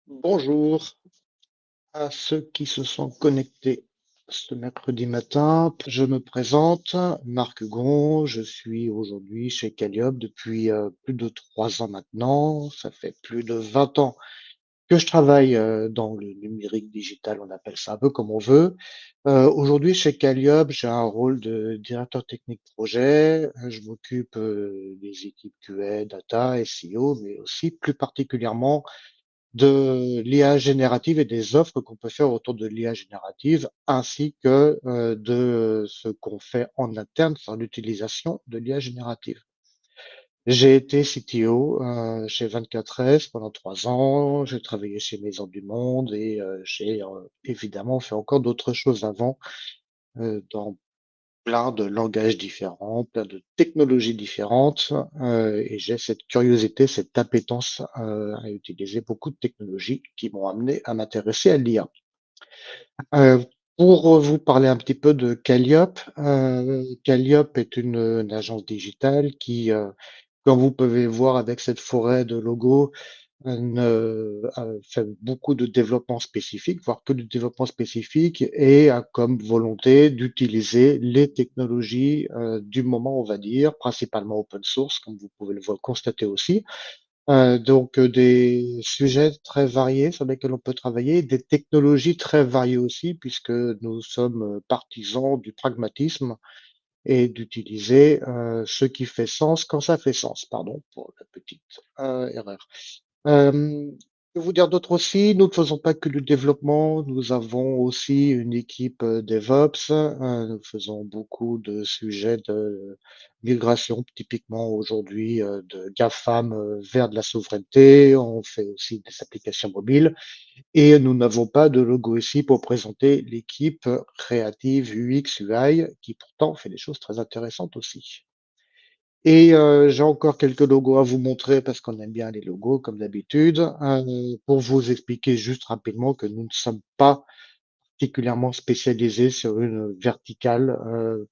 Bonjour à ceux qui se sont connectés ce mercredi matin. Je me présente, Marc Gon. Je suis aujourd'hui chez Calliope depuis plus de 3 ans maintenant. Ça fait plus de 20 ans que je travaille dans le numérique digital, on appelle ça un peu comme on veut. Aujourd'hui chez Calliope, j'ai un rôle de directeur technique projet. Je m'occupe des équipes QA, data, SEO, mais aussi plus particulièrement de l'IA générative et des offres qu'on peut faire autour de l'IA générative, ainsi que de ce qu'on fait en interne sur l'utilisation de l'IA générative. J'ai été CTO chez 24S pendant 3 ans, j'ai travaillé chez Maison du Monde et j'ai évidemment fait encore d'autres choses avant dans plein de langages différents, plein de technologies différentes, et j'ai cette curiosité, cette appétence à utiliser beaucoup de technologies qui m'ont amené à m'intéresser à l'IA. Euh, pour vous parler un petit peu de Calliope, Calliope est une agence digitale qui, comme vous pouvez voir avec cette forêt de logos, fait beaucoup de développement spécifique, voire que du développement spécifique, et a comme volonté d'utiliser les technologies du moment, on va dire, principalement open source, comme vous pouvez le voir, constater aussi. Donc des sujets très variés sur lesquels on peut travailler, des technologies très variées aussi, puisque nous sommes partisans du pragmatisme et d'utiliser ce qui fait sens quand ça fait sens. Pardon pour la petite erreur. Que vous dire d'autre aussi? Nous ne faisons pas que du développement, nous avons aussi une équipe DevOps. Nous faisons beaucoup de sujets de migration, typiquement aujourd'hui de GAFAM vers de la souveraineté. On fait aussi des applications mobiles et nous n'avons pas de logo ici pour présenter l'équipe créative UX UI qui pourtant fait des choses très intéressantes aussi. Et j'ai encore quelques logos à vous montrer parce qu'on aime bien les logos comme d'habitude. Pour vous expliquer juste rapidement que nous ne sommes pas particulièrement spécialisés sur une verticale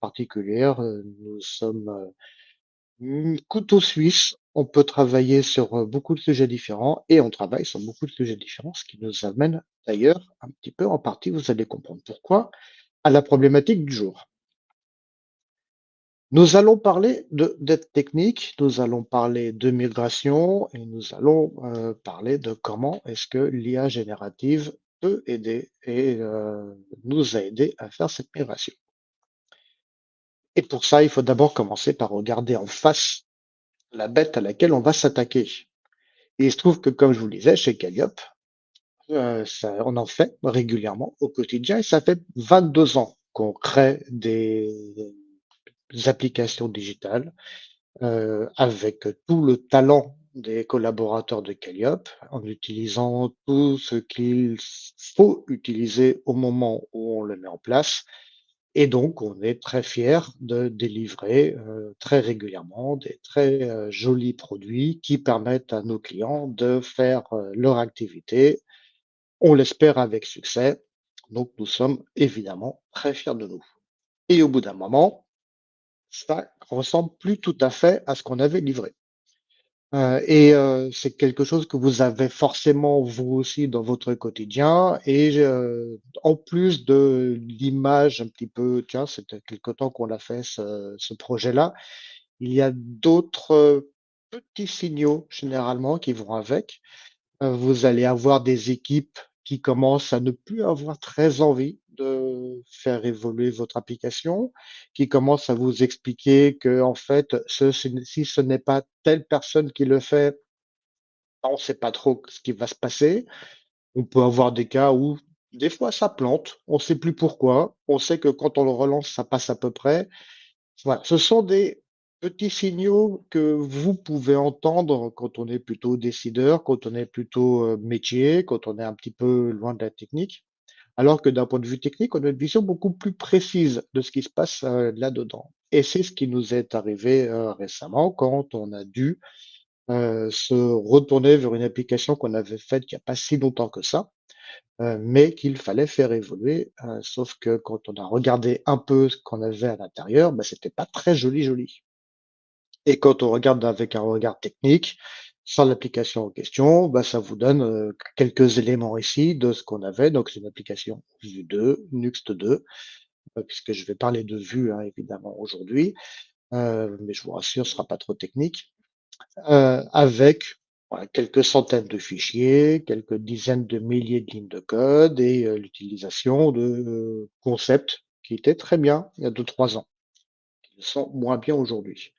particulière. Nous sommes couteau suisse. On peut travailler sur beaucoup de sujets différents et on travaille sur beaucoup de sujets différents, ce qui nous amène d'ailleurs un petit peu en partie, vous allez comprendre pourquoi, à la problématique du jour. Nous allons parler d'aide technique, nous allons parler de migration et nous allons parler de comment est-ce que l'IA générative peut aider et nous a aidé à faire cette migration. Et pour ça, il faut d'abord commencer par regarder en face la bête à laquelle on va s'attaquer. Et il se trouve que, comme je vous le disais, chez Calliope, on en fait régulièrement au quotidien et ça fait 22 ans qu'on crée des applications digitales avec tout le talent des collaborateurs de Calliope, en utilisant tout ce qu'il faut utiliser au moment où on le met en place. Et donc, on est très fiers de délivrer très régulièrement des très jolis produits qui permettent à nos clients de faire leur activité, on l'espère avec succès. Donc, nous sommes évidemment très fiers de nous. Et au bout d'un moment, ça ressemble plus tout à fait à ce qu'on avait livré. C'est quelque chose que vous avez forcément vous aussi dans votre quotidien et en plus de l'image un petit peu, tiens, c'était quelque temps qu'on l'a fait ce projet-là, il y a d'autres petits signaux généralement qui vont avec. Vous allez avoir des équipes qui commencent à ne plus avoir très envie de faire évoluer votre application, qui commencent à vous expliquer que en fait, si ce n'est pas telle personne qui le fait, on ne sait pas trop ce qui va se passer. On peut avoir des cas où des fois ça plante, on ne sait plus pourquoi. On sait que quand on le relance, ça passe à peu près. Voilà, ce sont des petits signaux que vous pouvez entendre quand on est plutôt décideur, quand on est plutôt métier, quand on est un petit peu loin de la technique. Alors que d'un point de vue technique, on a une vision beaucoup plus précise de ce qui se passe là-dedans. Et c'est ce qui nous est arrivé récemment quand on a dû se retourner vers une application qu'on avait faite il n'y a pas si longtemps que ça, mais qu'il fallait faire évoluer. Sauf que quand on a regardé un peu ce qu'on avait à l'intérieur, bah, c'était pas très joli, joli. Et quand on regarde avec un regard technique, Sans l'application en question, bah, ça vous donne quelques éléments ici de ce qu'on avait. Donc, c'est une application Vue 2, Nuxt 2, puisque je vais parler de Vue, hein, évidemment, aujourd'hui. Mais je vous rassure, ce sera pas trop technique. Avec voilà, quelques centaines de fichiers, quelques dizaines de milliers de lignes de code et l'utilisation de concepts qui étaient très bien il y a 2, 3 ans, qui le sont moins bien aujourd'hui.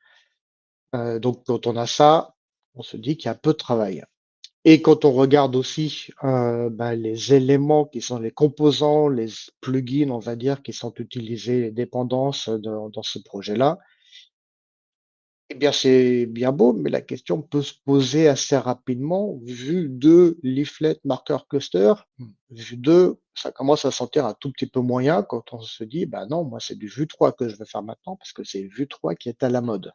Donc quand on a ça, on se dit qu'il y a peu de travail. Et quand on regarde aussi bah, les éléments qui sont les composants, les plugins, on va dire, qui sont utilisés, les dépendances dans ce projet-là, eh bien, c'est bien beau, mais la question peut se poser assez rapidement, vu de leaflet marker cluster, vue 2, ça commence à sentir un tout petit peu moyen quand on se dit, bah non, moi c'est du vue 3 que je vais faire maintenant parce que c'est vue 3 qui est à la mode.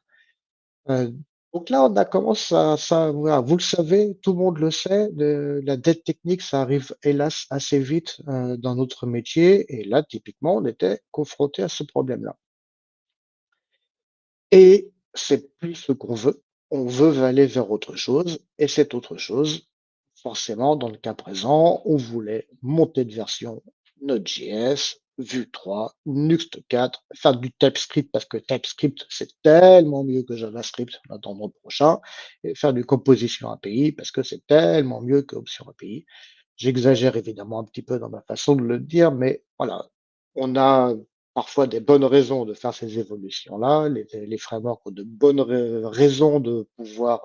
Euh, donc là, on a commencé à ça, voilà, vous le savez, tout le monde le sait, la dette technique, ça arrive hélas assez vite dans notre métier, et là, typiquement, on était confronté à ce problème-là. Et c'est plus ce qu'on veut. On veut aller vers autre chose et cette autre chose, forcément, dans le cas présent, on voulait monter de version Node.js, Vue 3, Nuxt 4, faire du TypeScript parce que TypeScript, c'est tellement mieux que JavaScript dans le mois prochain, et faire du Composition API parce que c'est tellement mieux que Option API. J'exagère évidemment un petit peu dans ma façon de le dire, mais voilà, on a parfois des bonnes raisons de faire ces évolutions-là. Les frameworks ont de bonnes raisons de pouvoir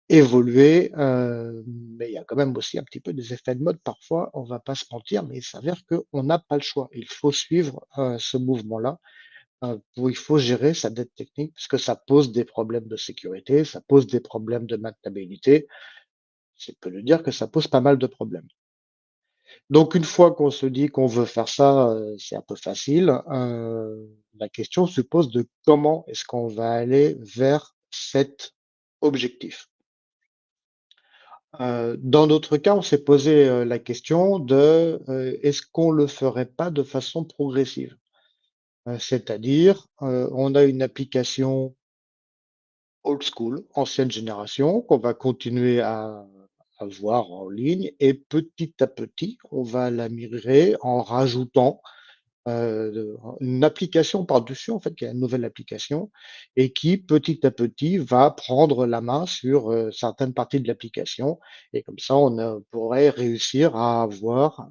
évoluer, mais il y a quand même aussi un petit peu des effets de mode parfois, on va pas se mentir, mais il s'avère qu'on n'a pas le choix. Il faut suivre ce mouvement-là. Il faut gérer sa dette technique parce que ça pose des problèmes de sécurité, ça pose des problèmes de maintenabilité. C'est peu de dire que ça pose pas mal de problèmes. Donc une fois qu'on se dit qu'on veut faire ça, c'est un peu facile. La question se pose de comment est-ce qu'on va aller vers cet objectif? Dans notre cas, on s'est posé, la question de, est-ce qu'on le ferait pas de façon progressive? C'est-à-dire, on a une application old school, ancienne génération, qu'on va continuer à voir en ligne et petit à petit, on va la migrer en rajoutant une application par-dessus, en fait, qui est une nouvelle application et qui, petit à petit, va prendre la main sur certaines parties de l'application. Et comme ça, on pourrait réussir à avoir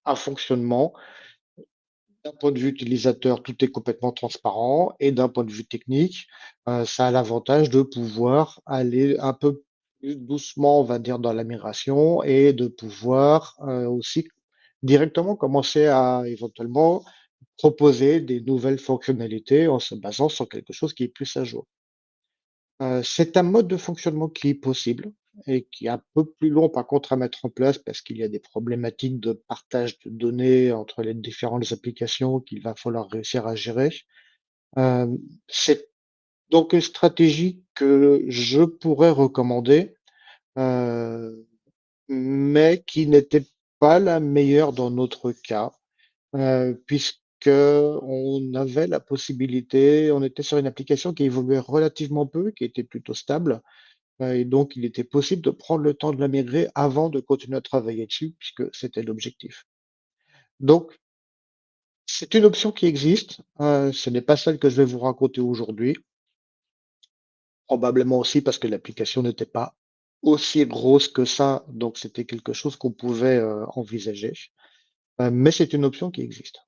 un fonctionnement. D'un point de vue utilisateur, tout est complètement transparent et d'un point de vue technique, ça a l'avantage de pouvoir aller un peu plus doucement, on va dire, dans la migration et de pouvoir aussi directement commencer à éventuellement proposer des nouvelles fonctionnalités en se basant sur quelque chose qui est plus à jour. C'est un mode de fonctionnement qui est possible et qui est un peu plus long par contre à mettre en place parce qu'il y a des problématiques de partage de données entre les différentes applications qu'il va falloir réussir à gérer. C'est donc une stratégie que je pourrais recommander, heu, mais qui n'était pas la meilleure dans notre cas. Puisqu'on avait la possibilité, on était sur une application qui évoluait relativement peu, qui était plutôt stable, et donc il était possible de prendre le temps de la migrer avant de continuer à travailler dessus, puisque c'était l'objectif. Donc c'est une option qui existe, ce n'est pas celle que je vais vous raconter aujourd'hui, probablement aussi parce que l'application n'était pas aussi grosse que ça, donc c'était quelque chose qu'on pouvait, envisager, mais c'est une option qui existe.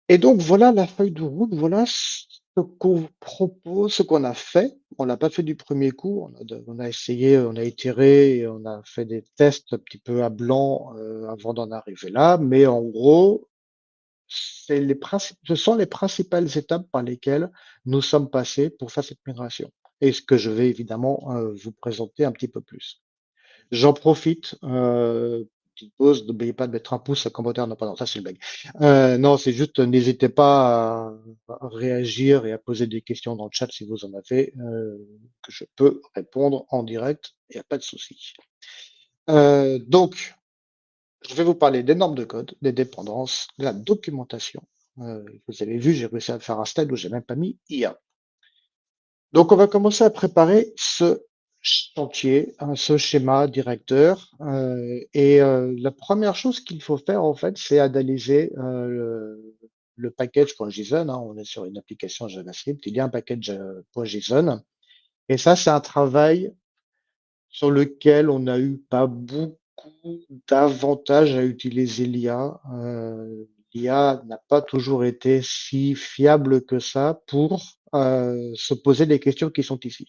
Et donc voilà la feuille de route, voilà ce qu'on propose, ce qu'on a fait. On l'a pas fait du premier coup, on a essayé, on a itéré et on a fait des tests un petit peu à blanc, avant d'en arriver là. Mais en gros, ce sont les principales étapes par lesquelles nous sommes passés pour faire cette migration et ce que je vais évidemment, vous présenter un petit peu plus. J'en profite, petite pause, n'oubliez pas de mettre un pouce, un commentaire, non pardon, ça c'est une blague. Non, c'est juste, n'hésitez pas à réagir et à poser des questions dans le chat si vous en avez, que je peux répondre en direct, il y a pas de souci. Donc, je vais vous parler des normes de code, des dépendances, de la documentation. Vous avez vu, j'ai réussi à faire un slide où j'ai même pas mis IA. Donc, on va commencer à préparer ce chantier, ce schéma directeur. La première chose qu'il faut faire, en fait, c'est analyser le package.json, hein. On est sur une application JavaScript. Il y a un package.json. Et ça, c'est un travail sur lequel on n'a eu pas beaucoup d'avantages à utiliser l'IA. L'IA n'a pas toujours été si fiable que ça pour se poser les questions qui sont ici.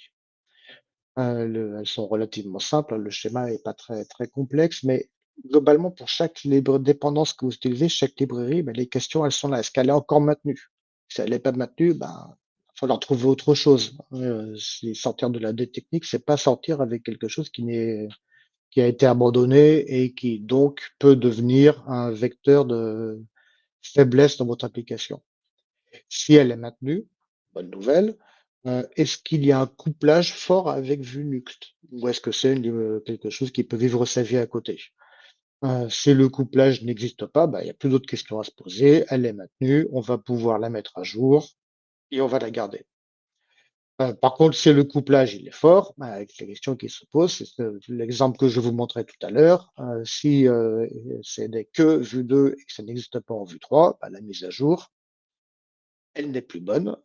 Elles sont relativement simples, hein, le schéma est pas très complexe, mais globalement, pour chaque libre dépendance que vous utilisez, chaque librairie, ben, les questions, elles sont là. Est-ce qu'elle est encore maintenue? Si elle n'est pas maintenue, ben, il va falloir trouver autre chose. C'est sortir de la dette technique, c'est pas sortir avec quelque chose qui a été abandonné et qui donc peut devenir un vecteur de faiblesse dans votre application. Si elle est maintenue, bonne nouvelle. Est-ce qu'il y a un couplage fort avec Vunuxt? Ou est-ce que c'est quelque chose qui peut vivre sa vie à côté? Si le couplage n'existe pas, bah, il n'y a plus d'autres questions à se poser. Elle est maintenue, on va pouvoir la mettre à jour et on va la garder. Par contre, si le couplage il est fort, bah, avec les questions qui se posent, c'est l'exemple que je vous montrais tout à l'heure. Si c'est n'est que vue 2 et que ça n'existe pas en vue 3, bah, la mise à jour, elle n'est plus bonne.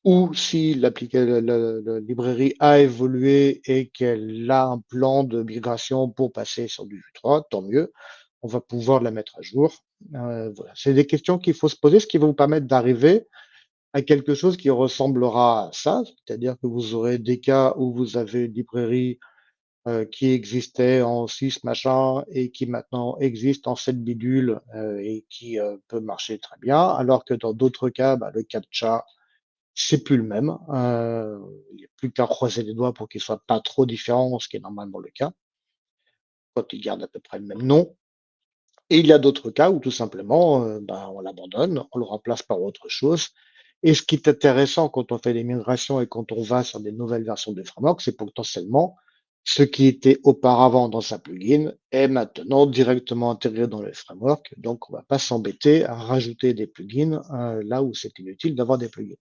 Ou si la librairie a évolué et qu'elle a un plan de migration pour passer sur du Vue 3, tant mieux, on va pouvoir la mettre à jour. Voilà, c'est des questions qu'il faut se poser, ce qui va vous permettre d'arriver à quelque chose qui ressemblera à ça, c'est-à-dire que vous aurez des cas où vous avez une librairie qui existait en 6 machin et qui maintenant existe en 7 bidule et qui peut marcher très bien, alors que dans d'autres cas, bah, le CAPTCHA c'est plus le même. Il n'y a plus qu'à croiser les doigts pour qu'il soit pas trop différent, ce qui est normalement le cas, quand ils gardent à peu près le même nom. Et il y a d'autres cas où tout simplement, bah, on l'abandonne, on le remplace par autre chose. Et ce qui est intéressant quand on fait des migrations et quand on va sur des nouvelles versions de framework, c'est potentiellement ce qui était auparavant dans un plugin est maintenant directement intégré dans le framework. Donc, on va pas s'embêter à rajouter des plugins là où c'est inutile d'avoir des plugins.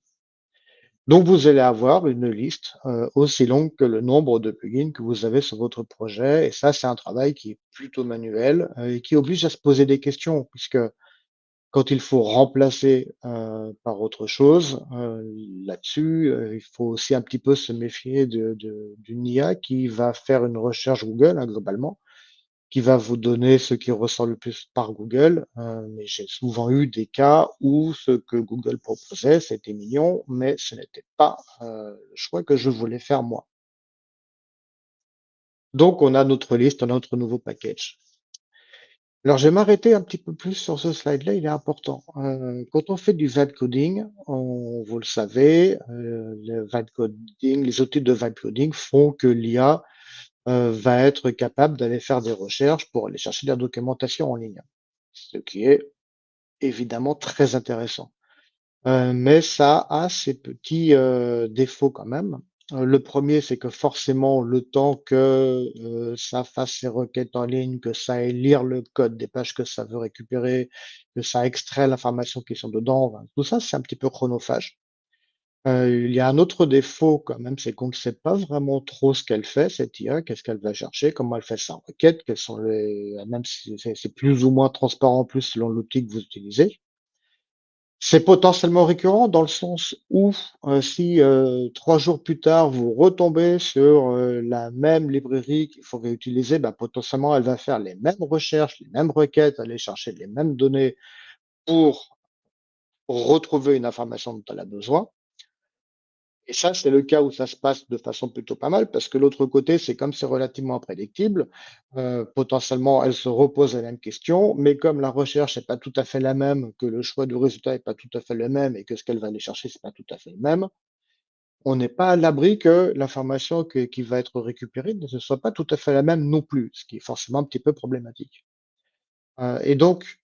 Donc, vous allez avoir une liste aussi longue que le nombre de plugins que vous avez sur votre projet. Et ça, c'est un travail qui est plutôt manuel et qui oblige à se poser des questions, puisque quand il faut remplacer par autre chose, là-dessus, il faut aussi un petit peu se méfier d'une IA qui va faire une recherche Google, hein, globalement, qui va vous donner ce qui ressort le plus par Google. Mais j'ai souvent eu des cas où ce que Google proposait, c'était mignon, mais ce n'était pas le choix que je voulais faire moi. Donc, on a notre liste, notre nouveau package. Alors, je vais m'arrêter un petit peu plus sur ce slide-là, il est important. Quand on fait du vibe coding, vous le savez, le vibe coding, les outils de vibe coding font que l'IA va être capable d'aller faire des recherches pour aller chercher de la documentation en ligne, ce qui est évidemment très intéressant. Mais ça a ses petits défauts quand même. Le premier, c'est que forcément, le temps que ça fasse ses requêtes en ligne, que ça aille lire le code des pages que ça veut récupérer, que ça extrait l'information qui sont dedans, ben, tout ça, c'est un petit peu chronophage. Il y a un autre défaut quand même, c'est qu'on ne sait pas vraiment trop ce qu'elle fait, cette IA, qu'est-ce qu'elle va chercher, comment elle fait sa requête, quels sont même si c'est plus ou moins transparent plus selon l'outil que vous utilisez. C'est potentiellement récurrent dans le sens où, si, 3 jours plus tard, vous retombez sur, la même librairie qu'il faut réutiliser, bah, potentiellement, elle va faire les mêmes recherches, les mêmes requêtes, aller chercher les mêmes données pour retrouver une information dont elle a besoin. Et ça, c'est le cas où ça se passe de façon plutôt pas mal, parce que l'autre côté, c'est comme c'est relativement imprédictible, potentiellement, elle se repose la même question, mais comme la recherche n'est pas tout à fait la même, que le choix du résultat n'est pas tout à fait le même et que ce qu'elle va aller chercher, c'est pas tout à fait le même, on n'est pas à l'abri que l'information qui va être récupérée ne soit pas tout à fait la même non plus, ce qui est forcément un petit peu problématique. Et donc,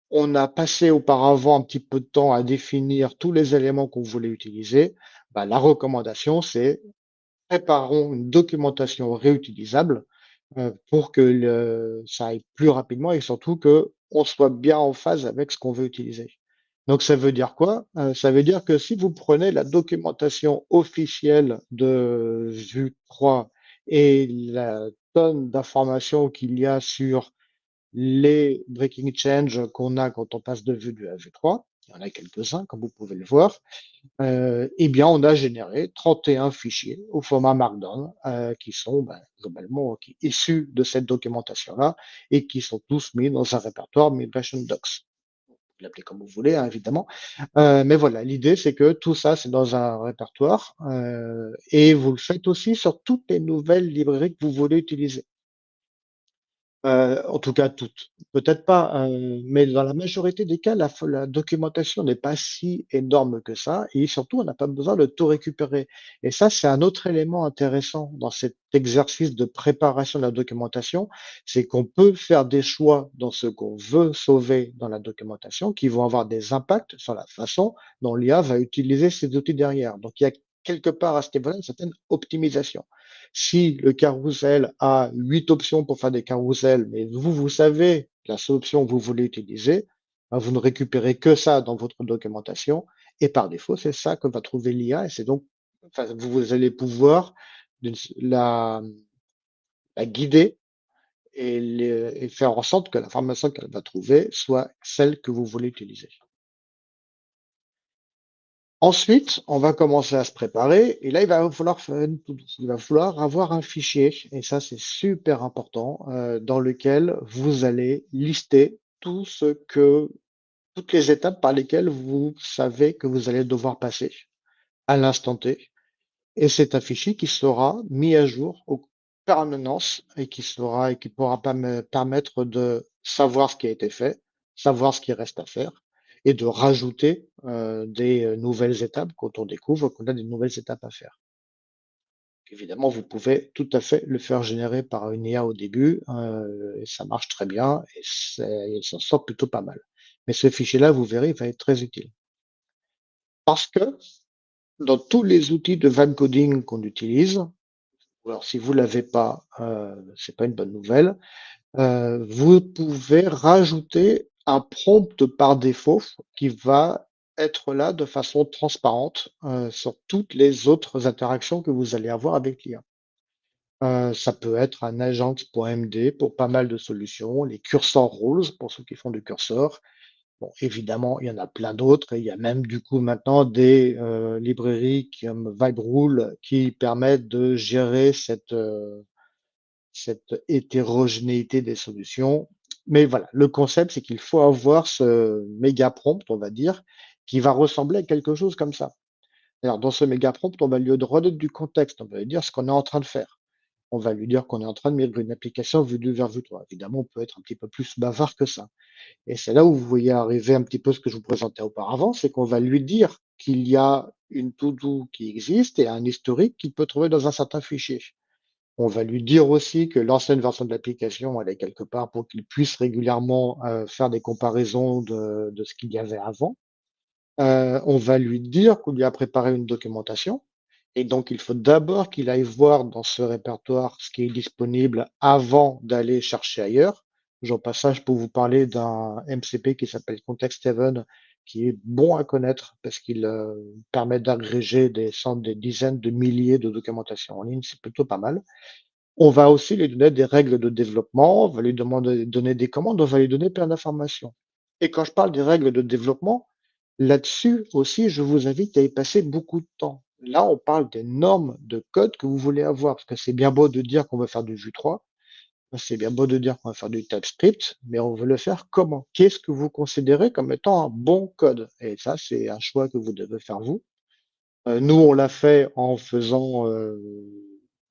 on a passé auparavant un petit peu de temps à définir tous les éléments qu'on voulait utiliser. Bah, la recommandation, c'est préparons une documentation réutilisable pour que ça aille plus rapidement et surtout que on soit bien en phase avec ce qu'on veut utiliser. Donc ça veut dire quoi? Ça veut dire que si vous prenez la documentation officielle de Vue 3 et la tonne d'informations qu'il y a sur les breaking change qu'on a quand on passe de Vue 2 à Vue 3, il y en a quelques-uns, comme vous pouvez le voir, eh bien, on a généré 31 fichiers au format Markdown qui sont globalement issus de cette documentation-là et qui sont tous mis dans un répertoire Migration Docs. Vous l'appelez comme vous voulez, hein, évidemment. Mais voilà, l'idée, c'est que tout ça, c'est dans un répertoire et vous le faites aussi sur toutes les nouvelles librairies que vous voulez utiliser. En tout cas toutes. Peut-être pas, mais dans la majorité des cas, la documentation n'est pas si énorme que ça et surtout, on n'a pas besoin de tout récupérer et ça, c'est un autre élément intéressant dans cet exercice de préparation de la documentation, c'est qu'on peut faire des choix dans ce qu'on veut sauver dans la documentation qui vont avoir des impacts sur la façon dont l'IA va utiliser ces outils derrière. Donc il y a quelque part à ce niveau-là une certaine optimisation. Si le carrousel a 8 options pour faire des carousels, mais vous, vous savez la seule option que vous voulez utiliser, ben, vous ne récupérez que ça dans votre documentation et par défaut, c'est ça que va trouver l'IA et c'est donc, enfin, vous allez pouvoir la, la guider et faire en sorte que l'information qu'elle va trouver soit celle que vous voulez utiliser. Ensuite, on va commencer à se préparer et là, il va falloir faire une to-do. Il va falloir avoir un fichier et ça, c'est super important, dans lequel vous allez lister tout ce que toutes les étapes par lesquelles vous savez que vous allez devoir passer à l'instant T et c'est un fichier qui sera mis à jour en permanence et qui pourra pas me permettre de savoir ce qui a été fait, savoir ce qui reste à faire et de rajouter des nouvelles étapes quand on découvre qu'on a des nouvelles étapes à faire. Évidemment, vous pouvez tout à fait le faire générer par une IA au début, et ça marche très bien et il s'en sort plutôt pas mal. Mais ce fichier-là, vous verrez, il va être très utile. Parce que dans tous les outils de vibe coding qu'on utilise, alors si vous l'avez pas, c'est pas une bonne nouvelle. Vous pouvez rajouter un prompt par défaut qui va être là de façon transparente sur toutes les autres interactions que vous allez avoir avec l'IA. Ça peut être un agent.md pour pas mal de solutions, les cursor rules pour ceux qui font du cursor. Bon, évidemment, il y en a plein d'autres et il y a même du coup maintenant des librairies comme VibeRule qui permettent de gérer cette hétérogénéité des solutions. Mais voilà, le concept, c'est qu'il faut avoir ce méga prompt, on va dire, qui va ressembler à quelque chose comme ça. Alors, dans ce méga prompt, on va lui redonner du contexte, on va lui dire ce qu'on est en train de faire. On va lui dire qu'on est en train de migrer une application vue 2 vers vue 3. Évidemment, on peut être un petit peu plus bavard que ça. Et c'est là où vous voyez arriver un petit peu ce que je vous présentais auparavant, c'est qu'on va lui dire qu'il y a une to-do qui existe et un historique qu'il peut trouver dans un certain fichier. On va lui dire aussi que l'ancienne version de l'application, elle est quelque part pour qu'il puisse régulièrement faire des comparaisons de ce qu'il y avait avant. On va lui dire qu'on lui a préparé une documentation et donc il faut d'abord qu'il aille voir dans ce répertoire ce qui est disponible avant d'aller chercher ailleurs. J'en passage pour vous parler d'un MCP qui s'appelle Context Haven, qui est bon à connaître parce qu'il permet d'agréger des centaines, des dizaines de milliers de documentations en ligne. C'est plutôt pas mal. On va aussi lui donner des règles de développement, on va lui donner des commandes, on va lui donner plein d'informations. Et quand je parle des règles de développement, là-dessus aussi, je vous invite à y passer beaucoup de temps. Là, on parle des normes de code que vous voulez avoir, parce que c'est bien beau de dire qu'on veut faire du Vue 3, c'est bien beau de dire qu'on va faire du TypeScript, mais on veut le faire comment? Qu'est-ce que vous considérez comme étant un bon code? Et ça, c'est un choix que vous devez faire vous. Nous, on l'a fait en faisant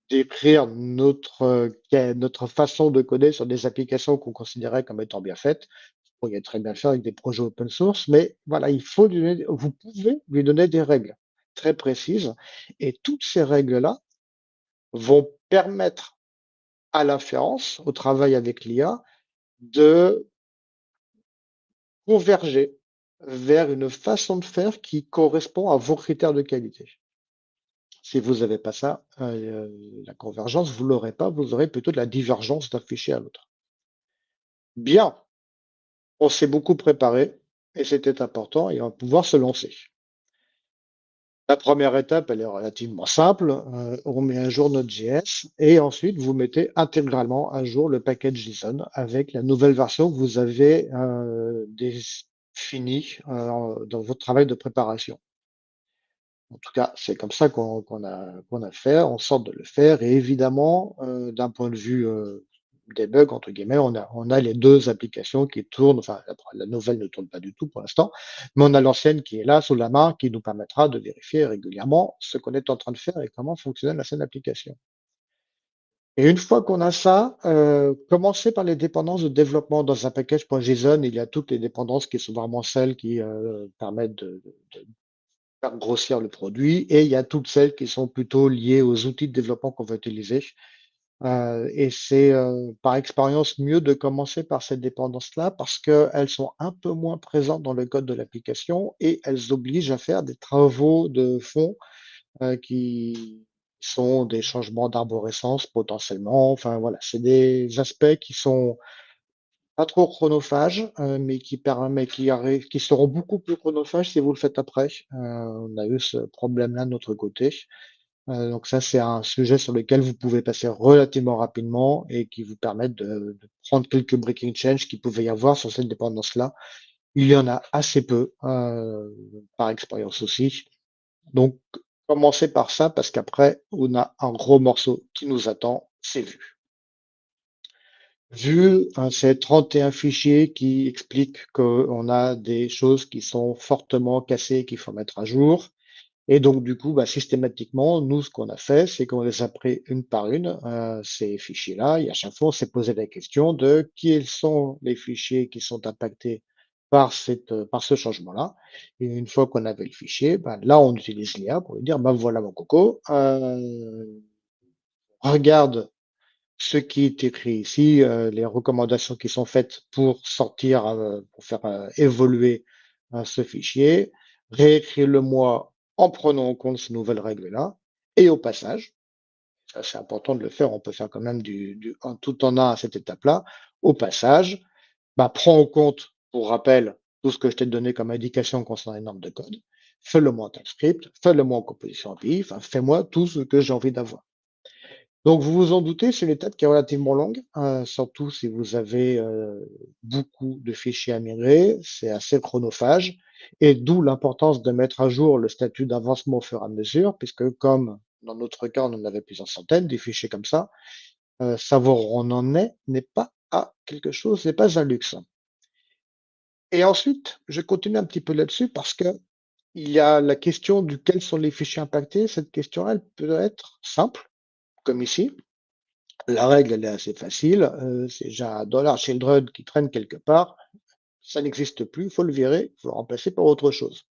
décrire notre façon de coder sur des applications qu'on considérait comme étant bien faites. On pourrait très bien faire avec des projets open source, mais voilà, vous pouvez lui donner des règles très précises, et toutes ces règles-là vont permettre à l'inférence, au travail avec l'IA, de converger vers une façon de faire qui correspond à vos critères de qualité. Si vous n'avez pas ça, la convergence, vous l'aurez pas, vous aurez plutôt de la divergence d'un fichier à l'autre. Bien, on s'est beaucoup préparé. et c'était important et on va pouvoir se lancer. La première étape, elle est relativement simple. On met à jour notre JS et ensuite vous mettez intégralement à jour le package JSON avec la nouvelle version que vous avez définie dans votre travail de préparation. En tout cas, c'est comme ça qu'on a fait, on sort de le faire et évidemment, d'un point de vue, «debug» entre guillemets, on a les 2 applications qui tournent, enfin la nouvelle ne tourne pas du tout pour l'instant, mais on a l'ancienne qui est là sous la main, qui nous permettra de vérifier régulièrement ce qu'on est en train de faire et comment fonctionne l'ancienne application. Et une fois qu'on a ça, commencer par les dépendances de développement. Dans un package.json, il y a toutes les dépendances qui sont vraiment celles qui, permettent de faire grossir le produit et il y a toutes celles qui sont plutôt liées aux outils de développement qu'on va utiliser. Et c'est, par expérience mieux de commencer par ces dépendances-là parce qu'elles sont un peu moins présentes dans le code de l'application et elles obligent à faire des travaux de fond, qui sont des changements d'arborescence potentiellement. Enfin voilà, c'est des aspects qui sont pas trop chronophages, mais qui seront beaucoup plus chronophages si vous le faites après. On a eu ce problème-là de notre côté. Donc ça, c'est un sujet sur lequel vous pouvez passer relativement rapidement et qui vous permettent de prendre quelques breaking change qu'il pouvait y avoir sur cette dépendance-là. Il y en a assez peu, par expérience aussi. Donc commencez par ça parce qu'après, on a un gros morceau qui nous attend, c'est Vue. Vue, c'est 31 fichiers qui expliquent qu'on a des choses qui sont fortement cassées, qu'il faut mettre à jour. Et donc, du coup, bah, systématiquement, nous, ce qu'on a fait, c'est qu'on les a pris une par une, ces fichiers-là, et à chaque fois, on s'est posé la question de quels sont les fichiers qui sont impactés par ce changement-là. Et une fois qu'on avait le fichier, bah, là, on utilise l'IA pour lui dire, bah, voilà mon coco, regarde ce qui est écrit ici, les recommandations qui sont faites pour sortir, pour faire, évoluer, ce fichier. Réécris-le-moi en prenant en compte ces nouvelles règles-là et au passage, ça c'est important de le faire, on peut faire quand même du un tout en un à cette étape-là. Au passage, bah, prends en compte, pour rappel, tout ce que je t'ai donné comme indication concernant les normes de code. Fais-le-moi en TypeScript, fais-le-moi en composition API, enfin fais-moi tout ce que j'ai envie d'avoir. Donc vous vous en doutez, c'est une étape qui est relativement longue, surtout si vous avez, beaucoup de fichiers à migrer, c'est assez chronophage et d'où l'importance de mettre à jour le statut d'avancement au fur et à mesure puisque comme dans notre cas, on en avait plusieurs centaines, des fichiers comme ça, savoir où on en est n'est pas à quelque chose, n'est pas un luxe. Et ensuite, je continue un petit peu là-dessus parce qu'il y a la question du quels sont les fichiers impactés. Cette question-là, elle peut être simple, comme ici. La règle, elle est assez facile, c'est j'ai un $children qui traîne quelque part, ça n'existe plus, il faut le virer, il faut le remplacer par autre chose.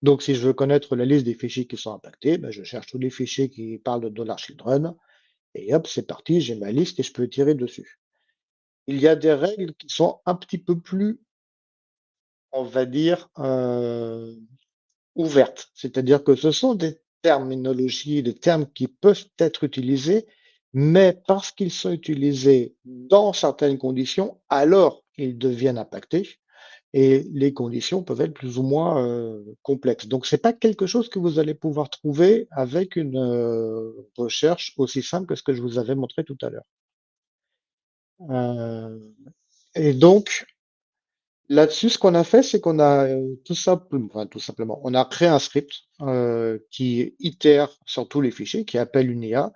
Donc si je veux connaître la liste des fichiers qui sont impactés, ben, je cherche tous les fichiers qui parlent de $children et hop, c'est parti, j'ai ma liste et je peux tirer dessus. Il y a des règles qui sont un petit peu plus, on va dire, ouvertes. C'est-à-dire que ce sont des terminologies, des termes qui peuvent être utilisés, mais parce qu'ils sont utilisés dans certaines conditions, alors ils deviennent impactés et les conditions peuvent être plus ou moins, complexes. Donc c'est pas quelque chose que vous allez pouvoir trouver avec une, recherche aussi simple que ce que je vous avais montré tout à l'heure. Heu et donc là-dessus, ce qu'on a fait, c'est qu'on a, tout simplement, on a créé un script, qui itère sur tous les fichiers, qui appelle une IA.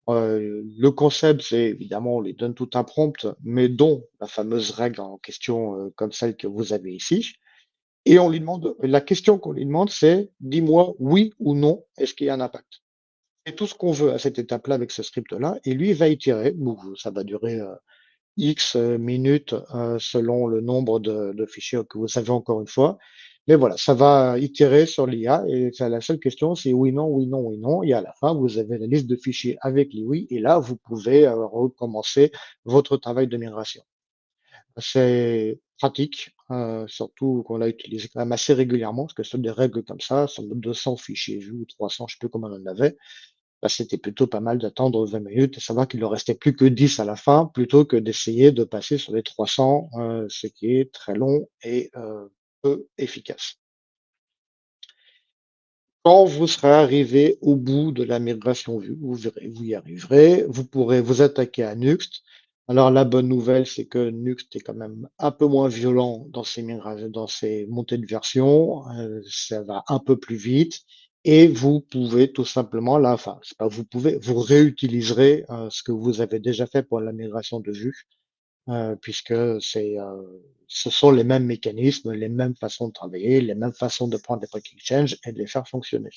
Le concept, c'est évidemment, on lui donne tout un prompt, mais dont la fameuse règle en question, comme celle que vous avez ici. Et on lui demande, la question qu'on lui demande, c'est: «Dis-moi oui ou non, est-ce qu'il y a un impact?» C'est tout ce qu'on veut à cette étape-là avec ce script-là, et lui, il va itérer. Bon, ça va durer, X minutes, selon le nombre de fichiers que vous avez encore une fois. Mais voilà, ça va itérer sur l'IA et ça la seule question, c'est oui, non, oui, non, oui, non et à la fin, vous avez la liste de fichiers avec les oui et là, vous pouvez, recommencer votre travail de migration. C'est pratique, surtout qu'on l'a utilisé quand même assez régulièrement parce que sur des règles comme ça, sur 200 fichiers vus ou 300, je sais plus combien on en avait, bah, c'était plutôt pas mal d'attendre 20 minutes et savoir qu'il ne restait plus que 10 à la fin, plutôt que d'essayer de passer sur les 300, ce qui est très long et peu efficace. Quand vous serez arrivé au bout de la migration vue, vous verrez, vous y arriverez, vous pourrez vous attaquer à Nuxt. Alors la bonne nouvelle, c'est que Nuxt est quand même un peu moins violent dans dans ses montées de version, ça va un peu plus vite et vous pouvez tout simplement là, enfin, c'est pas vous pouvez, vous réutiliserez ce que vous avez déjà fait pour la migration de vue puisque ce sont les mêmes mécanismes, les mêmes façons de travailler, les mêmes façons de prendre les Quick Exchange et de les faire fonctionner.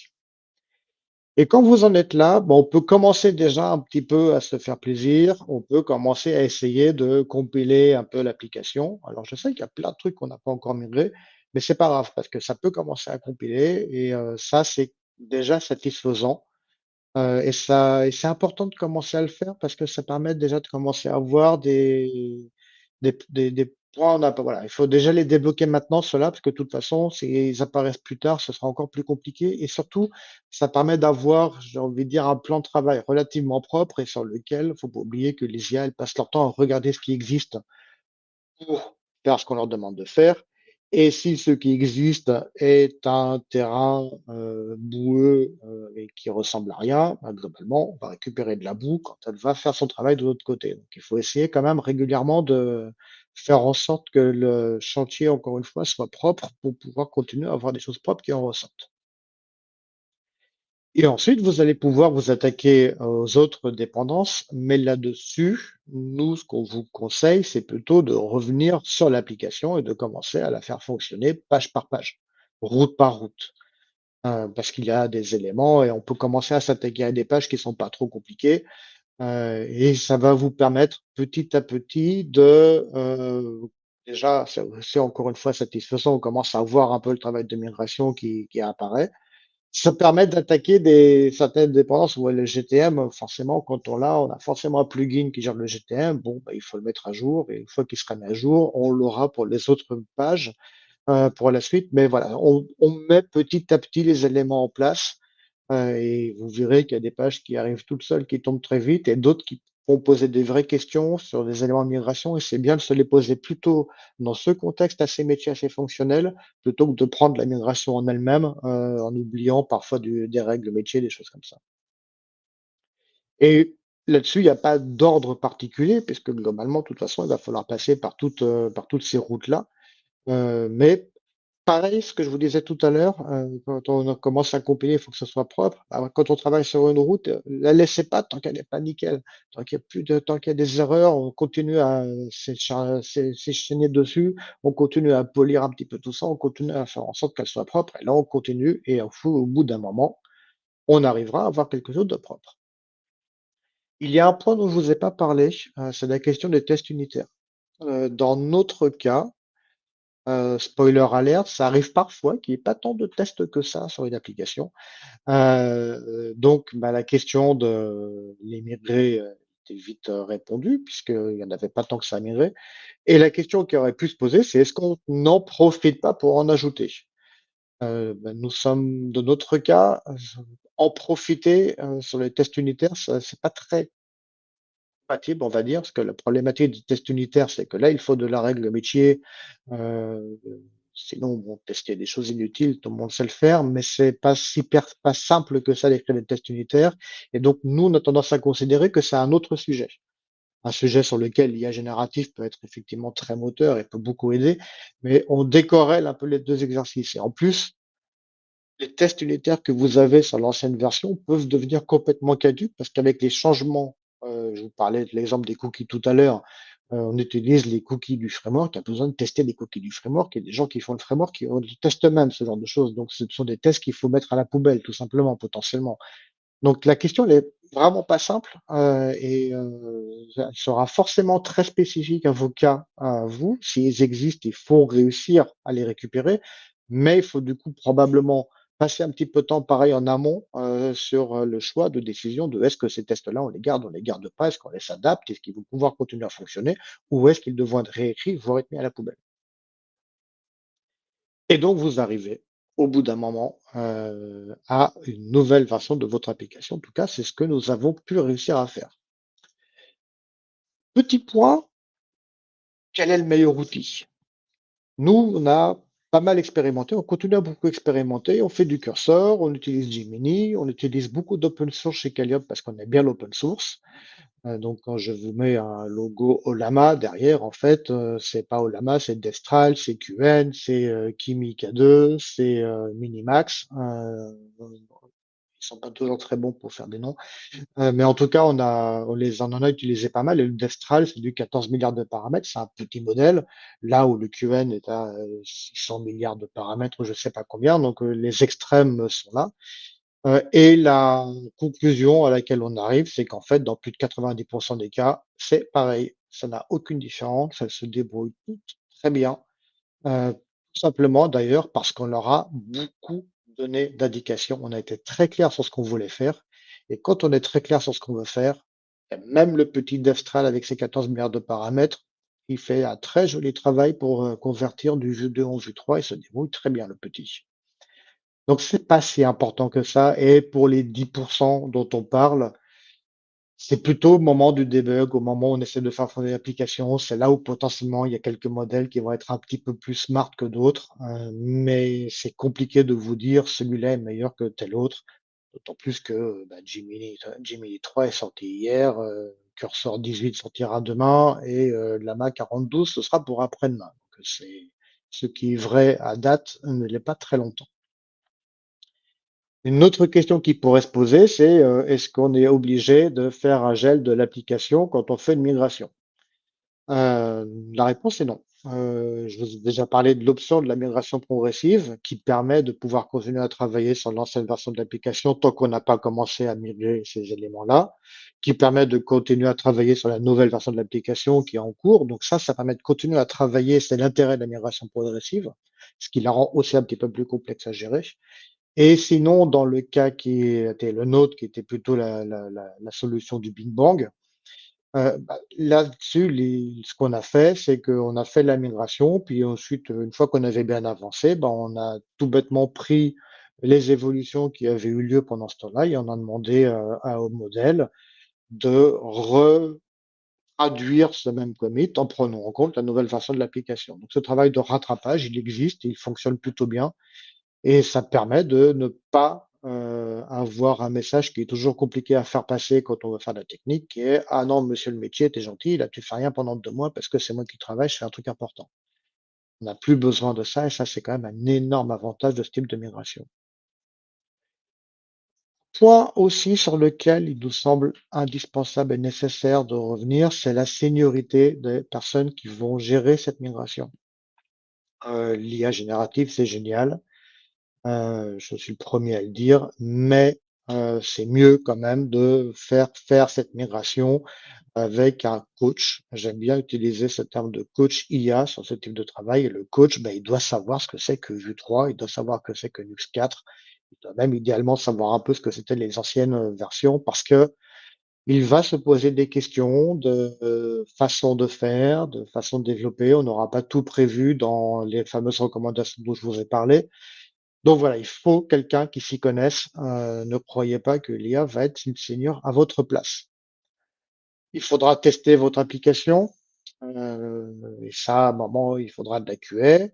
Et quand vous en êtes là, bon, on peut commencer déjà un petit peu à se faire plaisir. On peut commencer à essayer de compiler un peu l'application. Alors, je sais qu'il y a plein de trucs qu'on n'a pas encore migré, mais c'est pas grave parce que ça peut commencer à compiler et ça, c'est déjà satisfaisant. Et c'est important de commencer à le faire parce que ça permet déjà de commencer à avoir des points voilà, il faut déjà les débloquer maintenant ceux-là parce que de toute façon, s'ils apparaissent plus tard, ce sera encore plus compliqué et surtout, ça permet d'avoir, j'ai envie de dire, un plan de travail relativement propre et sur lequel, faut pas oublier que les IA, elles passent leur temps à regarder ce qui existe pour faire ce qu'on leur demande de faire. Et si ce qui existe est un terrain boueux et qui ressemble à rien, bah, globalement, on va récupérer de la boue quand elle va faire son travail de l'autre côté. Donc, il faut essayer quand même régulièrement de faire en sorte que le chantier, encore une fois, soit propre pour pouvoir continuer à avoir des choses propres qui en ressortent. Et ensuite, vous allez pouvoir vous attaquer aux autres dépendances, mais là-dessus, nous, ce qu'on vous conseille, c'est plutôt de revenir sur l'application et de commencer à la faire fonctionner page par page, route par route, parce qu'il y a des éléments et on peut commencer à s'attaquer à des pages qui sont pas trop compliquées, et ça va vous permettre petit à petit de déjà, c'est encore une fois satisfaisant, on commence à voir un peu le travail de migration qui apparaît. Ça permet d'attaquer certaines dépendances. Ouais, le GTM, forcément, quand on a forcément un plugin qui gère le GTM. Bon, bah, il faut le mettre à jour et une fois qu'il sera mis à jour, on l'aura pour les autres pages pour la suite. Mais voilà, on met petit à petit les éléments en place et vous verrez qu'il y a des pages qui arrivent toutes seules, qui tombent très vite et d'autres qui vont poser des vraies questions sur des éléments de migration et c'est bien de se les poser plutôt dans ce contexte assez métier, assez fonctionnel, plutôt que de prendre la migration en elle-même, en oubliant parfois des règles métiers, des choses comme ça. Et là-dessus, il n'y a pas d'ordre particulier puisque globalement, de toute façon, il va falloir passer par toutes ces routes-là. Mais pareil, ce que je vous disais tout à l'heure, quand on commence à compiler, il faut que ce soit propre. Alors, quand on travaille sur une route, la laissez pas tant qu'elle n'est pas nickel. Tant qu'il y a des erreurs, on continue à s'échaîner dessus, on continue à polir un petit peu tout ça, on continue à faire en sorte qu'elle soit propre. Et là, on continue et au bout d'un moment, on arrivera à avoir quelque chose de propre. Il y a un point dont je vous ai pas parlé, c'est la question des tests unitaires. Dans notre cas, spoiler alert, ça arrive parfois qu'il n'y ait pas tant de tests que ça sur une application. Donc, bah, la question de les migrer était vite répondue, puisqu'il n'y en avait pas tant que ça à migrer. Et la question qui aurait pu se poser, c'est est-ce qu'on n'en profite pas pour en ajouter? Bah, nous sommes, de notre cas, en profiter sur les tests unitaires, ça, c'est pas très compatible, on va dire, parce que la problématique du test unitaire, c'est que là, il faut de la règle métier. euh, Sinon, bon, tester des choses inutiles, tout le monde sait le faire, mais c'est pas simple que ça d'écrire des tests unitaires. Et donc, nous, on a tendance à considérer que c'est un autre sujet. Un sujet sur lequel l'IA génératif peut être effectivement très moteur et peut beaucoup aider, mais on décorrèle un peu les deux exercices. Et en plus, les tests unitaires que vous avez sur l'ancienne version peuvent devenir complètement caducs parce qu'avec les changements, je vous parlais de l'exemple des cookies tout à l'heure, on utilise les cookies du framework, il y a besoin de tester les cookies du framework. Il y a des gens qui font le framework qui testent eux-mêmes ce genre de choses. Donc, ce sont des tests qu'il faut mettre à la poubelle, tout simplement, potentiellement. Donc la question, elle est vraiment pas simple elle sera forcément très spécifique à vos cas, à vous. S'ils existent, il faut réussir à les récupérer, mais il faut du coup probablement passer un petit peu de temps pareil en amont sur le choix de décision de est-ce que ces tests-là, on les garde pas, est-ce qu'on les adapte, est-ce qu'ils vont pouvoir continuer à fonctionner ou est-ce qu'ils devront être réécrits, voire être mis à la poubelle. Et donc, vous arrivez au bout d'un moment à une nouvelle version de votre application. En tout cas, c'est ce que nous avons pu réussir à faire. Petit point, quel est le meilleur outil? Nous, on a pas mal expérimenté, on continue à beaucoup expérimenter, on fait du cursor, on utilise Gemini, on utilise beaucoup d'open source chez Calliope parce qu'on aime bien l'open source. Donc quand je vous mets un logo Ollama derrière, en fait, c'est pas Ollama, c'est Destral, c'est QN, c'est, Kimi K2, c'est, Minimax. Ils sont pas toujours très bons pour faire des noms. Mais en tout cas, on en a utilisé pas mal et le Destral, c'est du 14 milliards de paramètres, c'est un petit modèle, là où le QN est à, 600 milliards de paramètres ou je sais pas combien, donc les extrêmes sont là. Et la conclusion à laquelle on arrive, c'est qu'en fait, dans plus de 90 des cas, c'est pareil. Ça n'a aucune différence, elles se débrouillent toutes très bien. Tout simplement d'ailleurs parce qu'on leur a beaucoup donné d'indications. On a été très clair sur ce qu'on voulait faire et quand on est très clair sur ce qu'on veut faire, même le petit Devstral avec ses 14 milliards de paramètres, il fait un très joli travail pour, convertir du Vue 2 en Vue 3 et se débrouille très bien le petit. Donc c'est pas si important que ça et pour les 10 dont on parle, c'est plutôt au moment du debug, au moment où on essaie de faire fonctionner l'application, c'est là où potentiellement il y a quelques modèles qui vont être un petit peu plus smart que d'autres, mais c'est compliqué de vous dire celui-là est meilleur que tel autre, d'autant plus que, bah, Gemini 3 est sorti hier, Cursor 18 sortira demain et Llama 42 ce sera pour après-demain. Donc c'est ce qui est vrai à date ne l'est pas très longtemps. Une autre question qui pourrait se poser, c'est, est-ce qu'on est obligé de faire un gel de l'application quand on fait une migration? La réponse est non. Je vous ai déjà parlé de l'option de la migration progressive qui permet de pouvoir continuer à travailler sur l'ancienne version de l'application tant qu'on n'a pas commencé à migrer ces éléments-là, qui permet de continuer à travailler sur la nouvelle version de l'application qui est en cours. Donc ça permet de continuer à travailler, c'est l'intérêt de la migration progressive, ce qui la rend aussi un petit peu plus complexe à gérer. Et sinon, dans le cas qui était le nôtre, qui était plutôt la solution du Big Bang, bah, là-dessus, ce qu'on a fait, c'est qu'on a fait la migration, puis ensuite, une fois qu'on avait bien avancé, ben, on a tout bêtement pris les évolutions qui avaient eu lieu pendant ce temps-là et on a demandé, au modèle de retraduire ce même commit en prenant en compte la nouvelle version de l'application. Donc ce travail de rattrapage, il existe et il fonctionne plutôt bien. Et ça permet de ne pas, avoir un message qui est toujours compliqué à faire passer quand on veut faire de la technique, qui est: «Ah non, monsieur le métier, tu gentil, là, tu fais rien pendant 2 mois parce que c'est moi qui travaille, je fais un truc important». On n'a plus besoin de ça et ça, c'est quand même un énorme avantage de ce type de migration. Point aussi sur lequel il nous semble indispensable et nécessaire de revenir, c'est la seniorité des personnes qui vont gérer cette migration. L'IA générative, c'est génial. Je suis le premier à le dire, mais c'est mieux quand même de faire cette migration avec un coach. J'aime bien utiliser ce terme de coach IA sur ce type de travail et le coach, ben, il doit savoir ce que c'est que Vue 3, il doit savoir ce que c'est que Nux 4, il doit même idéalement savoir un peu ce que c'était les anciennes, versions parce que il va se poser des questions de, façon de faire, de façon de développer. On n'aura pas tout prévu dans les fameuses recommandations dont je vous ai parlé. Donc voilà, il faut quelqu'un qui s'y connaisse. Ne croyez pas que l'IA va être une senior à votre place. Il faudra tester votre application, et ça, à un moment, il faudra de la QA.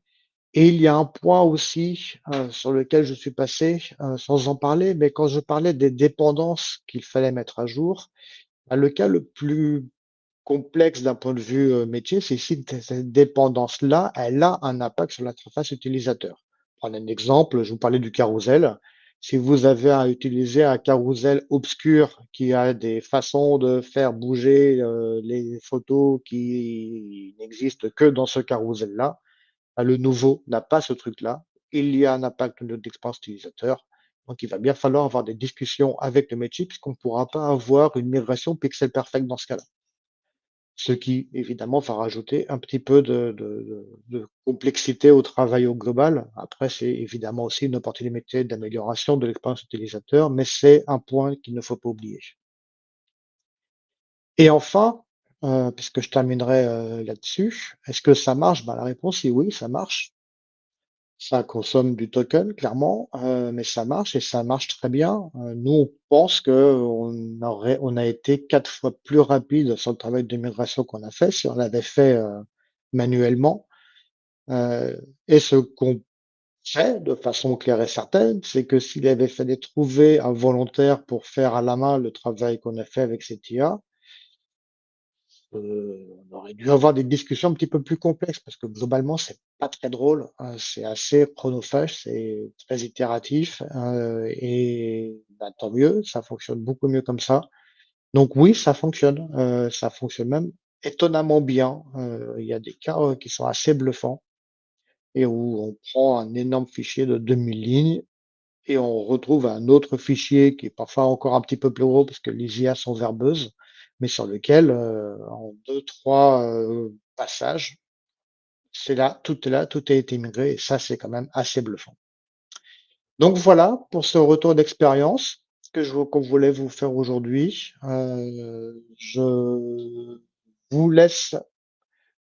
Et il y a un point aussi, sur lequel je suis passé, sans en parler, mais quand je parlais des dépendances qu'il fallait mettre à jour, bah, le cas le plus complexe d'un point de vue, métier, c'est si cette dépendance-là, elle a un impact sur l'interface utilisateur. Prendre un exemple, je vous parlais du carrousel. Si vous avez à utiliser un carrousel obscur qui a des façons de faire bouger, les photos qui n'existent que dans ce carrousel-là, bah, le nouveau n'a pas ce truc-là. Il y a un impact de d'expérience utilisateur. Donc il va bien falloir avoir des discussions avec le métier puisqu'on ne pourra pas avoir une migration pixel perfect dans ce cas-là. Ce qui, évidemment, va rajouter un petit peu de complexité au travail au global. Après, c'est évidemment aussi une opportunité d'amélioration de l'expérience utilisateur, mais c'est un point qu'il ne faut pas oublier. Et enfin, puisque je terminerai, là-dessus, est-ce que ça marche? Ben, la réponse est oui, ça marche. Ça consomme du token, clairement, mais ça marche et ça marche très bien. Nous, on pense qu'on a été 4 fois plus rapide sur le travail de migration qu'on a fait si on l'avait fait, manuellement, et ce qu'on fait de façon claire et certaine, c'est que s'il avait fallu trouver un volontaire pour faire à la main le travail qu'on a fait avec cette IA, on aurait dû avoir des discussions un petit peu plus complexes parce que globalement, c'est pas très drôle, c'est assez chronophage, c'est très itératif, et bah, tant mieux, ça fonctionne beaucoup mieux comme ça. Donc oui, ça fonctionne même étonnamment bien. Il y a des cas, qui sont assez bluffants et où on prend un énorme fichier de 2000 lignes et on retrouve un autre fichier qui est parfois encore un petit peu plus gros parce que les IA sont verbeuses, mais sur lequel, en deux trois passages, c'est là, tout est là, tout a été migré et ça, c'est quand même assez bluffant. Donc voilà pour ce retour d'expérience qu'on voulait vous faire aujourd'hui. Je vous laisse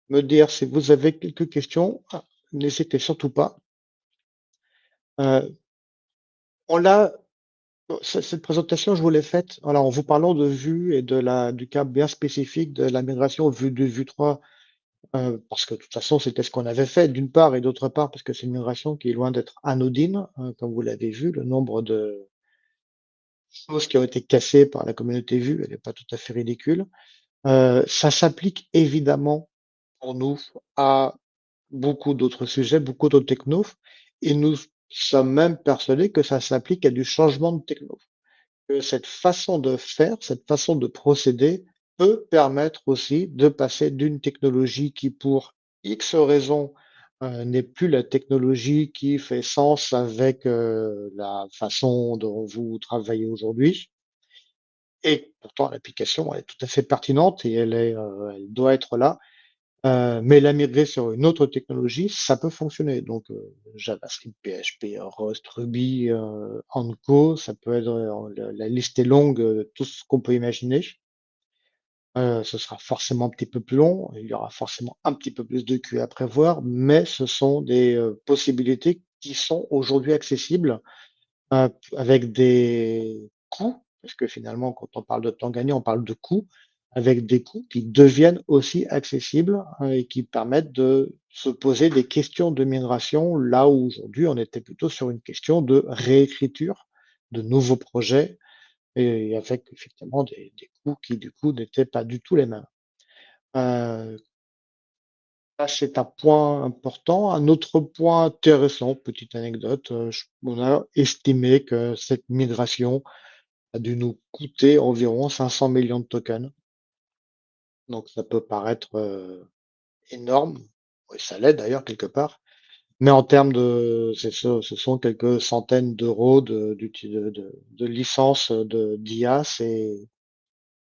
me dire si vous avez quelques questions. Ah, n'hésitez surtout pas. Heu, on l'a cette présentation, je vous l'ai faite, voilà, en vous parlant de Vue et de la du cas bien spécifique de la migration Vue 2, Vue 3, parce que de toute façon, c'était ce qu'on avait fait d'une part et d'autre part parce que c'est une migration qui est loin d'être anodine, comme vous l'avez vu, le nombre de choses qui ont été cassées par la communauté Vue, elle est pas tout à fait ridicule. Ça s'applique évidemment pour nous à beaucoup d'autres sujets, beaucoup d'autres technos et nous sommes même persuadés que ça s'applique à du changement de techno. Que cette façon de faire, cette façon de procéder peut permettre aussi de passer d'une technologie qui, pour X raisons, n'est plus la technologie qui fait sens avec, la façon dont vous travaillez aujourd'hui et pourtant l'application elle est tout à fait pertinente et elle doit être là, mais la migrer sur une autre technologie, ça peut fonctionner donc JavaScript, PHP, Rust, Ruby, Anko, ça peut être, la liste est longue, tout ce qu'on peut imaginer. Ce sera forcément un petit peu plus long, il y aura forcément un petit peu plus de QA à prévoir, mais ce sont des, possibilités qui sont aujourd'hui accessibles, avec des coûts, parce que finalement quand on parle de temps gagné, on parle de coûts, avec des coûts qui deviennent aussi accessibles, et qui permettent de se poser des questions de migration, là où aujourd'hui on était plutôt sur une question de réécriture, de nouveaux projets et avec effectivement des coûts qui du coup n'étaient pas du tout les mêmes. Heu, Ça c'est un point important. Un autre point intéressant, petite anecdote, on a estimé que cette migration a dû nous coûter environ 500 millions de tokens. Donc ça peut paraître, énorme, oui ça l'est d'ailleurs quelque part, mais en termes de ce sont quelques centaines d'euros de licences, d'IA, c'est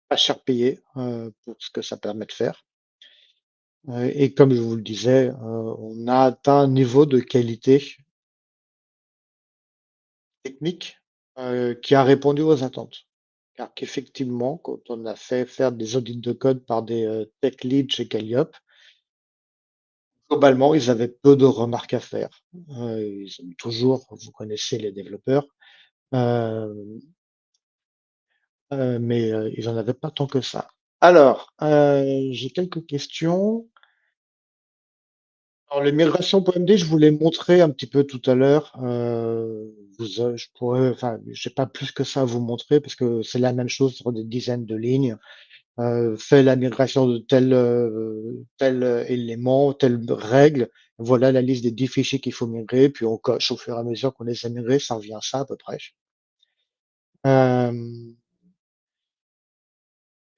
pas cher payé, pour ce que ça permet de faire. Et comme je vous le disais, on a atteint un niveau de qualité technique, qui a répondu aux attentes. Car qu'effectivement, quand on a fait faire des audits de code par des, tech leads chez Calliope, globalement, ils avaient peu de remarques à faire. Ils ont toujours, vous connaissez les développeurs, hem, mais, ils en avaient pas tant que ça. Alors, j'ai quelques questions. Alors les migrations POMD, je vous l'ai montré un petit peu tout à l'heure. Je pourrais, enfin, j'ai pas plus que ça à vous montrer parce que c'est la même chose sur des dizaines de lignes. Fais la migration de tel élément, telle règle. Voilà la liste des 10 fichiers qu'il faut migrer, puis on coche au fur et à mesure qu'on les a migrés, ça revient à ça à peu près. Euh,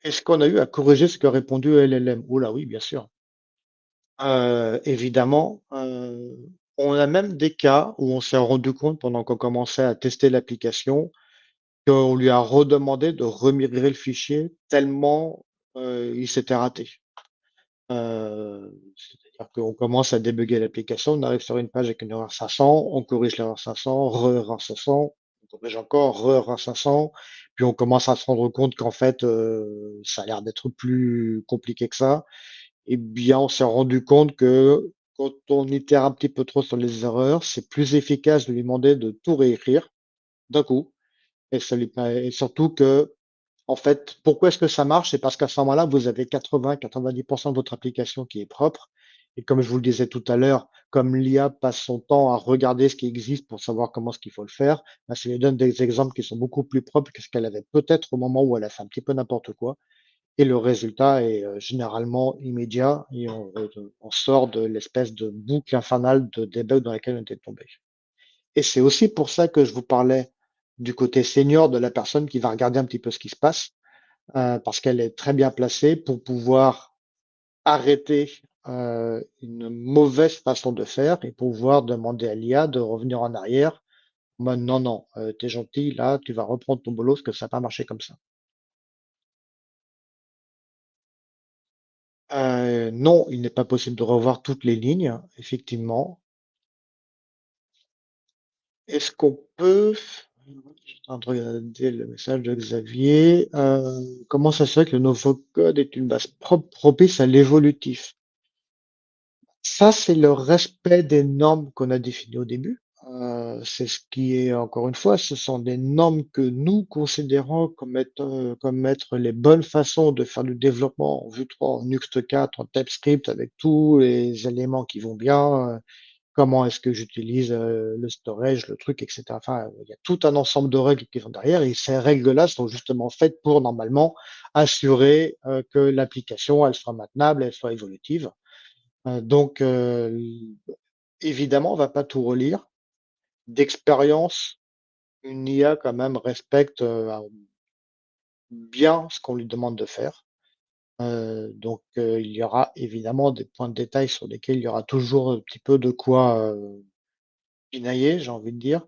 Est-ce qu'on a eu à corriger ce qu'a répondu LLM? Oh là oui, bien sûr. Évidemment, on a même des cas où on s'est rendu compte pendant qu'on commençait à tester l'application, qu'on lui a redemandé de remigrer le fichier tellement, il s'était raté. C'est-à-dire qu'on commence à débugger l'application, on arrive sur une page avec une erreur 500, on corrige l'erreur 500, re-erreur 500, on corrige encore, re-erreur 500, puis on commence à se rendre compte qu'en fait, ça a l'air d'être plus compliqué que ça. Eh bien, on s'est rendu compte que quand on itère un petit peu trop sur les erreurs, c'est plus efficace de lui demander de tout réécrire d'un coup. Et ça lui et surtout que, en fait, pourquoi est-ce que ça marche? C'est parce qu'à ce moment-là, vous avez 80-90% de votre application qui est propre Et comme je vous le disais tout à l'heure, comme l'IA passe son temps à regarder ce qui existe pour savoir comment est-ce qu'il faut le faire, bah, ça lui donne des exemples qui sont beaucoup plus propres que ce qu'elle avait peut-être au moment où elle a fait un petit peu n'importe quoi. Et le résultat est généralement immédiat et on sort de l'espèce de boucle infernale de debug dans laquelle on était tombé. Et c'est aussi pour ça que je vous parlais du côté senior de la personne qui va regarder un petit peu ce qui se passe, parce qu'elle est très bien placée pour pouvoir arrêter une mauvaise façon de faire et pouvoir demander à l'IA de revenir en arrière. En mode, non, non, t'es gentil, là, tu vas reprendre ton boulot parce que ça n'a pas marché comme ça. Non, il n'est pas possible de revoir toutes les lignes, effectivement. Est-ce qu'on peut, je suis en train de regarder le message de Xavier, comment ça se fait que le nouveau code est une base propre propice à l'évolutif? Ça, c'est le respect des normes qu'on a définies au début. C'est ce qui est, encore une fois, ce sont des normes que nous considérons comme être les bonnes façons de faire du développement en Vue 3, en Nuxt 4, en TypeScript, avec tous les éléments qui vont bien. Comment est-ce que j'utilise le storage, le truc, etc. Enfin, il y a tout un ensemble de règles qui sont derrière et ces règles-là sont justement faites pour normalement assurer que l'application, elle soit maintenable, elle soit évolutive. Donc, évidemment, on va pas tout relire. D'expérience, une IA quand même respecte bien ce qu'on lui demande de faire. Donc, il y aura évidemment des points de détail sur lesquels il y aura toujours un petit peu de quoi pinailler, j'ai envie de dire.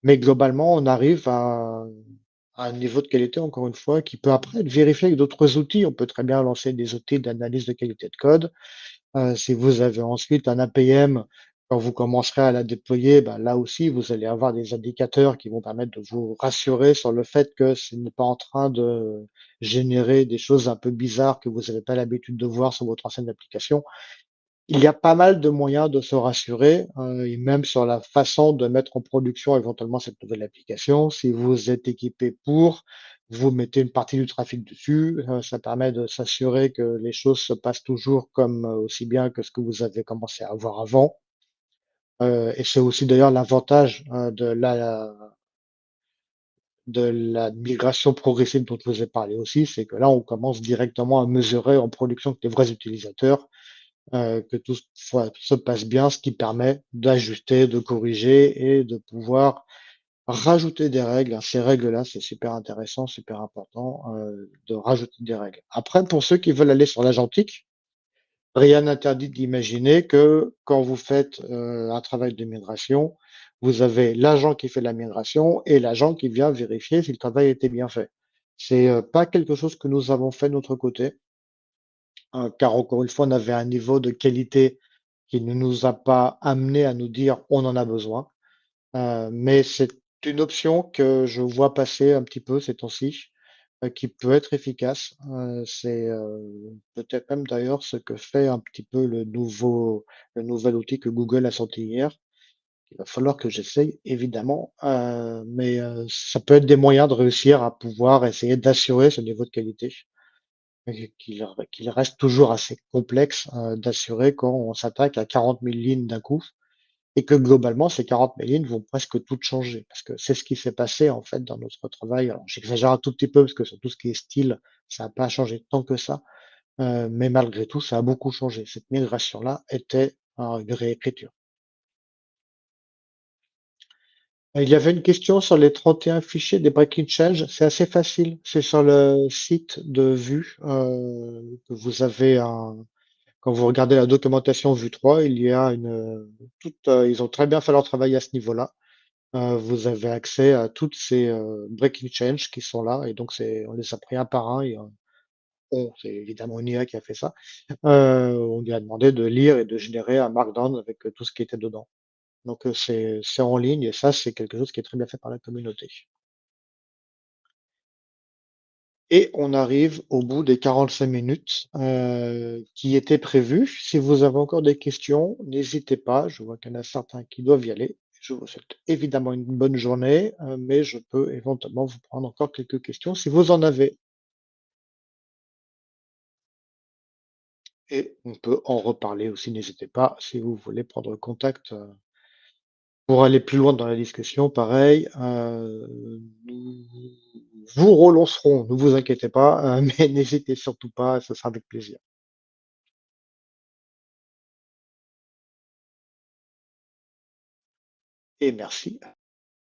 Mais globalement, on arrive à un niveau de qualité, encore une fois, qui peut après être vérifié avec d'autres outils. On peut très bien lancer des outils d'analyse de qualité de code. Si vous avez ensuite un APM, quand vous commencerez à la déployer, bah, là aussi, vous allez avoir des indicateurs qui vont permettre de vous rassurer sur le fait que ce n'est pas en train de générer des choses un peu bizarres que vous n'avez pas l'habitude de voir sur votre ancienne application. Il y a pas mal de moyens de se rassurer, et même sur la façon de mettre en production éventuellement cette nouvelle application. Si vous êtes équipé pour, vous mettez une partie du trafic dessus, ça permet de s'assurer que les choses se passent toujours comme, aussi bien que ce que vous avez commencé à avoir avant. Et c'est aussi d'ailleurs l'avantage, de la migration progressive dont je vous ai parlé aussi, c'est que là, on commence directement à mesurer en production que les vrais utilisateurs que tout se passe bien, ce qui permet d'ajuster, de corriger et de pouvoir rajouter des règles. Ces règles-là, c'est super intéressant, super important de rajouter des règles. Après, pour ceux qui veulent aller sur l'agentique, rien n'interdit d'imaginer que quand vous faites un travail de migration, vous avez l'agent qui fait la migration et l'agent qui vient vérifier si le travail a été bien fait. C'est pas quelque chose que nous avons fait de notre côté, car encore une fois, on avait un niveau de qualité qui ne nous a pas amené à nous dire on en a besoin. Mais c'est une option que je vois passer un petit peu ces temps-ci, qui peut être efficace. C'est peut-être même d'ailleurs ce que fait un petit peu le nouvel outil que Google a sorti hier. Il va falloir que j'essaye évidemment, mais ça peut être des moyens de réussir à pouvoir essayer d'assurer ce niveau de qualité. Et qu'il reste toujours assez complexe, d'assurer quand on s'attaque à 40 000 lignes d'un coup et que globalement ces 40 000 lignes vont presque toutes changer. Parce que c'est ce qui s'est passé en fait dans notre travail. Alors j'exagère un tout petit peu parce que sur tout ce qui est style, ça n'a pas changé tant que ça, mais malgré tout, ça a beaucoup changé. Cette migration-là était, une réécriture. Il y avait une question sur les 31 fichiers des breaking change. C'est assez facile. C'est sur le site de Vue, que vous avez un quand vous regardez la documentation Vue 3, il y a ils ont très bien fait leur travail à ce niveau-là. Vous avez accès à toutes ces breaking change qui sont là, et donc on les a pris un par un. Et c'est évidemment une IA qui a fait ça. On lui a demandé de lire et de générer un markdown avec tout ce qui était dedans. Donc c'est en ligne et ça, c'est quelque chose qui est très bien fait par la communauté. Et on arrive au bout des 45 minutes qui étaient prévues. Si vous avez encore des questions, n'hésitez pas. Je vois qu'il y en a certains qui doivent y aller. Je vous souhaite évidemment une bonne journée, mais je peux éventuellement vous prendre encore quelques questions si vous en avez. et on peut en reparler aussi. N'hésitez pas si vous voulez prendre contact, pour aller plus loin dans la discussion, pareil, nous vous relancerons, ne vous inquiétez pas, mais n'hésitez surtout pas, ce sera avec plaisir et merci.